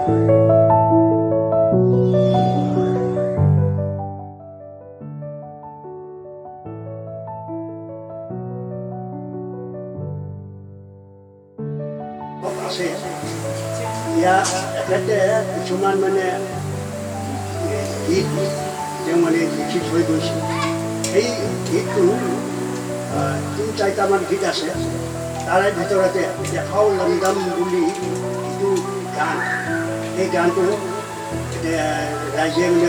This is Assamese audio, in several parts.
আছে ইয়াত এখেতে কিছুমান মানে গীত তেওঁ মানে লিখি থৈ গৈছে। সেই গীতটো তিনি চাৰিটামান গীত আছে। তাৰে ভিতৰতে দেখাও লণ্ডন বুলি যিটো গান, সেই গানটো ৰাইজে মানে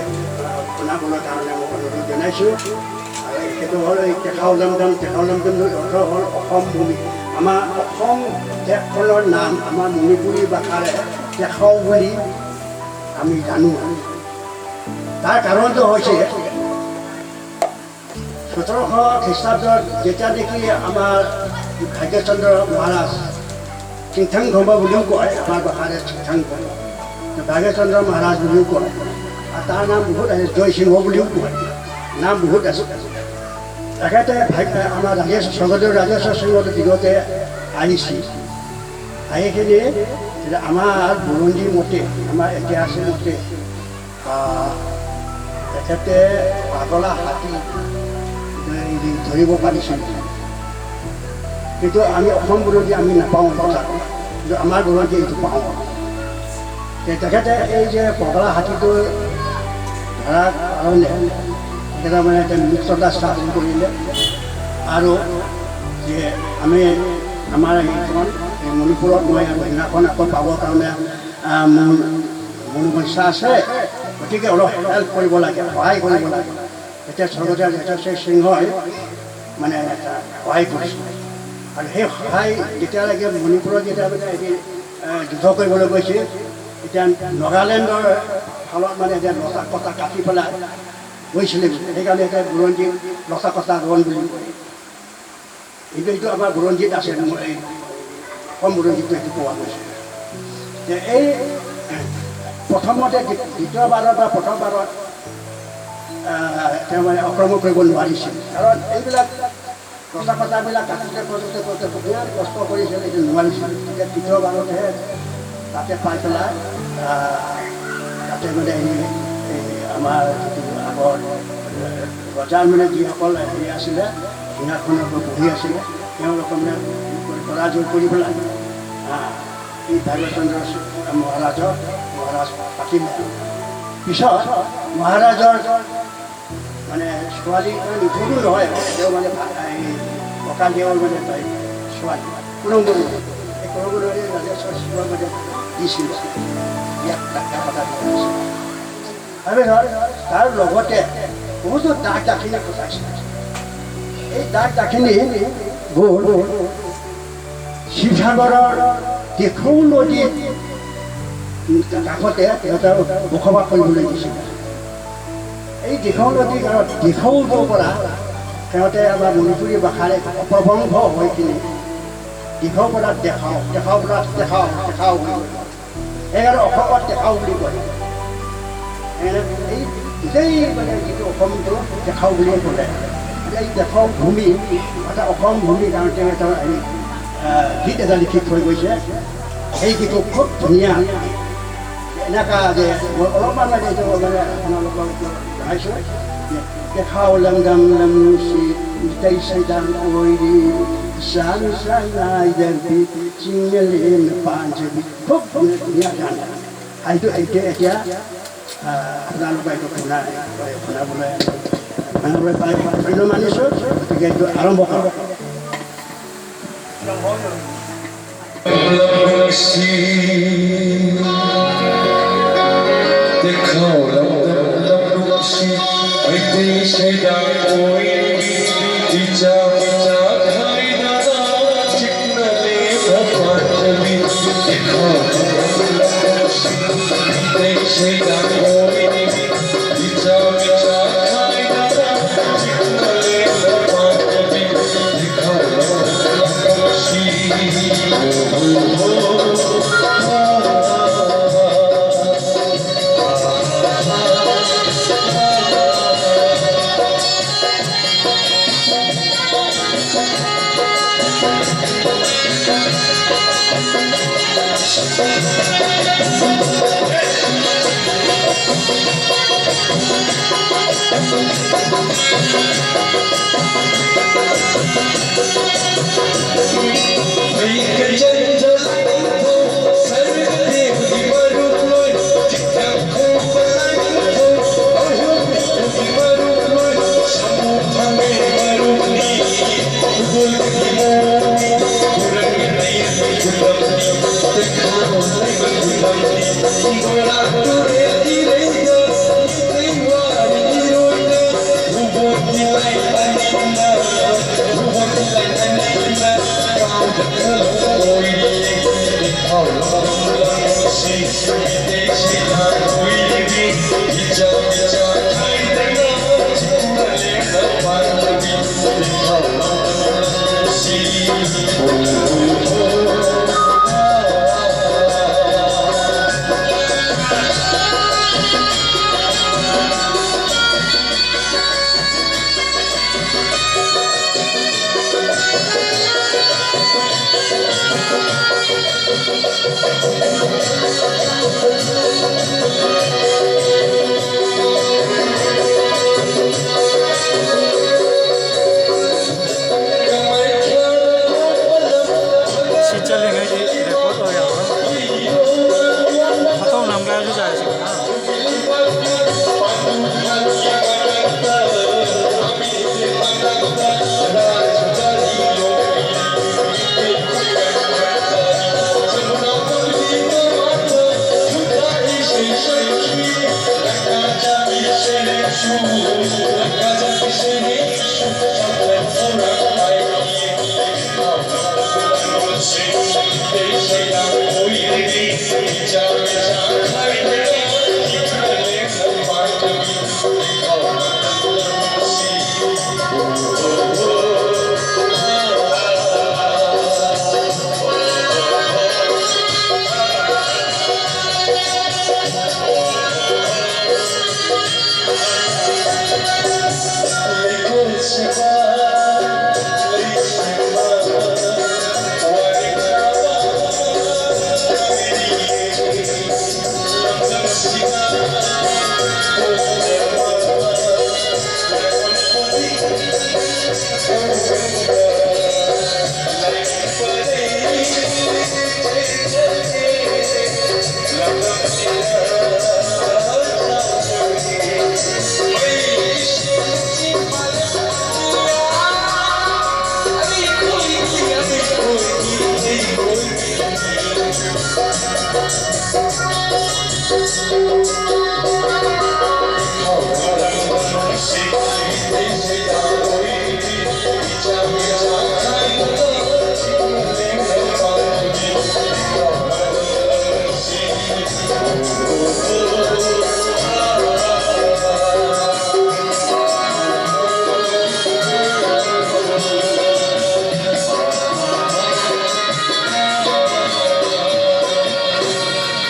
শুনাবলৈ কাৰণে মই অনুৰোধ জনাইছোঁ। আৰু সেইটো হ'ল এই দেখাও লণ্ডন অৰ্থ হ'ল অসম ভূমি। আমাৰ অসম দেশখনৰ নাম আমাৰ মণিপুৰী ভাষাৰে দেখাও বুলি আমি জানো। তাৰ কাৰণটো হৈছে 1700 খ্ৰীষ্টাব্দত যেতিয়া নেকি আমাৰ ভাগ্যচন্দ্ৰ মহাৰাজ চিংথাং ধৰ্ম বুলিও কয়, আমাৰ ভাষাৰে চিংথাং ধৰ্ম, ভাগ্যচন্দ্ৰ মহাৰাজ বুলিও কয়। আৰু তাৰ নাম বহুত আছে, জয়সিংহ বুলিও কয়, নাম বহুত আছে। তেখেতে আমাৰ স্বৰ্গদেউ ৰাজেশ্বৰ সিংহৰ দিনতে আহিছিল। আহিখিনি আমাৰ বুৰঞ্জী মতে, আমাৰ ঐতিহাসিক মতে তেখেতে পাগলা হাতী ধৰিব পাৰিছিল। কিন্তু আমি অসম বুৰঞ্জী আমি নাপাওঁ কথাটো, কিন্তু আমাৰ বুৰঞ্জী এইটো পাওঁ। তেখেতে এই যে পগলা হাতীটো ধৰাৰ কাৰণে তেখেতে মানে মুক্ততা স্থাপন কৰিলে। আৰু যে আমি আমাৰ এইখন মণিপুৰত মই সেইদিনাখন আকৌ পাবৰ কাৰণে মোৰ মনোবাঞ্ছা আছে, গতিকে অলপ হেল্প কৰিব লাগে, সহায় কৰিব লাগে। এতিয়া স্বৰ্গদেউ ৰাজেশ্বৰ সিংহই মানে সহায় কৰিছিল। আৰু সেই সহায় যেতিয়ালৈকে মণিপুৰত যেতিয়া মানে এদিন যুদ্ধ কৰিবলৈ গৈছিল, এতিয়া নাগালেণ্ডৰ ফালত মানে এতিয়া লতা কটা কাটি পেলাই গৈছিলে। সেইকাৰণে এতিয়া বুৰঞ্জীত লতা কটা ৰণ বুলি কয়। কিন্তু এইটো আমাৰ বুৰঞ্জীত আছে, এই অসম বুৰঞ্জীটো এইটো পোৱা গৈছে যে এই প্ৰথমতে দ্বিতীয়বাৰত বা প্ৰথমবাৰত তেওঁ মানে আক্ৰমণ কৰিব নোৱাৰিছিল। কাৰণ এইবিলাক লতা কটাবিলাক কাটোতে কৰোঁতে বিৰাট কষ্ট কৰিছিল, এইটো নোৱাৰিছিল। এতিয়া তৃতীয়বাৰতহে তাতে পাই পেলাই তাতে মানে আমাৰ যিটো আগৰ ৰজাৰ মানে যিসকল হেৰি আছিলে, সিংহাসনৰ ওপৰত বহি আছিলে, তেওঁলোকে মানে পৰাজয় কৰি পেলাই এই ভাগ্যচন্দ্ৰ মহাৰাজ পাতিলে। পিছত মহাৰাজৰ মানে ছোৱালী নিঠুৰো নহয়, তেওঁ মানে ককাদেউৰ মানে ছোৱালী কুলংগুৰু, এই কুলংগুৰুৰে ৰাজেশ্বৰ সিংহৰ মানে দিছিল ইয়াক কথা দিছিল। তাৰপিছত তাৰ লগতে বহুতো দাগ দাক্ষিণা ঘটাইছিল। এই দাগ দাক্ষিণীবোৰ শিৱসাগৰৰ দিখৌ নদীৰ কাষতে সিহঁতৰ বসবাস কৰিবলৈ দিছিল। এই দিখৌ নদীৰ কাষত দিখৌৰ পৰা সিহঁতে আমাৰ মণিপুৰী ভাষাৰে অপভ্ৰংশ হৈ কিনে দিখৌৰ পৰা দেখাও পৰা দেখাও বুলি কয়। সেইকাৰণে অসমত দেখাও বুলি কয়। এই গোটেই মানে যিটো অসমটো দেখাও বুলিয়ে ক'লে। এই দেখাও ভূমি অৰ্থাৎ অসম ভূমিৰ কাৰণে তেওঁ এটা গীত এটা লিখি থৈ গৈছে। সেই গীতটো খুব ধুনীয়া। এনেকুৱা যে মই অলপমান মানে এইটো মানে আপোনালোকক জনাইছোঁ। দেখাও লংডম লমচি মিঠাই চাইডান কৈৰি চান চানাইডি চিঙেলিন পাঞ্জাবী, খুব ধুনীয়া গান। এইটো এতিয়া আপোনালোকে এইটো শুনাবলৈ পাই ধন্য মানিছোঁ। গতিকে এইটো আৰম্ভ কৰক।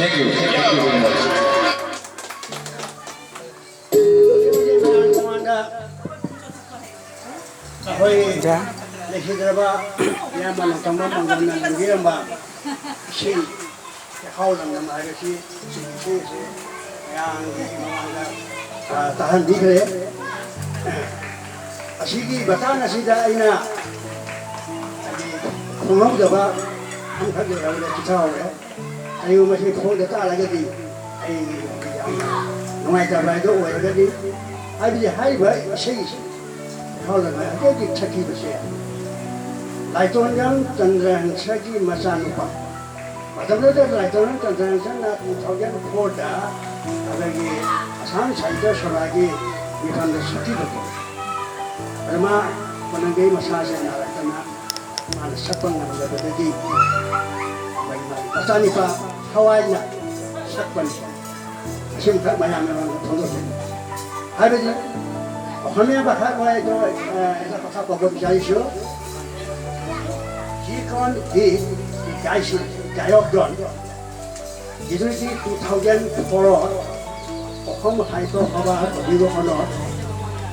Thank you very much. Ahoy, lehidraba, yaman ang tamang mangganan ng giramba. Si, ikaw lang naman ay si, yang mga tahan di kaya. Sige, bata na sida ay na. Kung ba, ang kagiraw na kitaw eh. Ayaw masih kung data lagi di ay nungay tabay do ay lagi ay di hay ba siya how lang ay di thaki ba siya laiton yang tandran sagi masano pa matam na laiton tandran sa na thawyan khoda lagi asan saida saragi ikan da suti ba ama manangay masasa na na mana sapang na dadi asani pa Hawaii na sakpan sim thak mayam na thondo hai be hame ba kha ko to esa kotha ko jai sho ji kon di jai sho jayok don jidui 2004 Assam সাহিত্য সভা অধিৱেশনত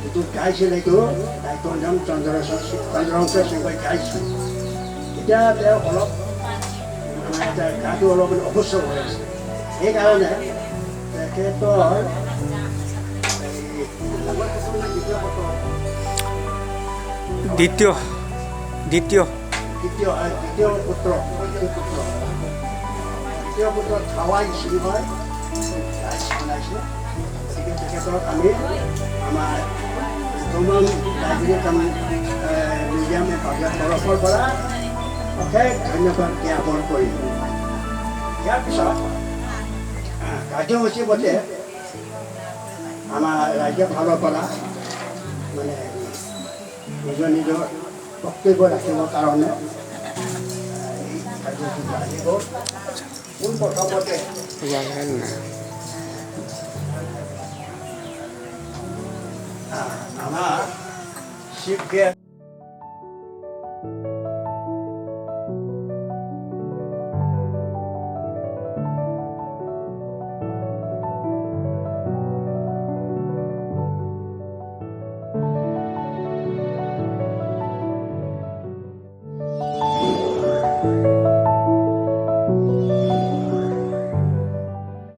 এইটো গাইছিলে এইটো দায়িত্বজন চন্দ্ৰশংকৰ সিংহই গাইছিল এতিয়া তেওঁ অলপ গাটো অলপ অসুস্থ হৈ আছে সেইকাৰণে তেখেতৰ দ্বিতীয় দ্বিতীয় পুত্ৰ ধাৱাই সিংহই বনাইছে গতিকে তেখেতক আমি আমাৰ ভ্ৰমণ লাইব্ৰেৰীত আমি মিউজিয়ামে তৰফৰ পৰা অশেষ ধন্যবাদ জ্ঞাপন কৰিলোঁ ইয়াৰ পিছত কাৰ্যসূচী মতে আমাৰ ৰাজ্য ফালৰ পৰা মানে নিজৰ বক্তব্য ৰাখিবৰ কাৰণে এই কাৰ্যসূচীটো আহিব পোনপ্ৰথমতে আমাৰ চিফ গেষ্ট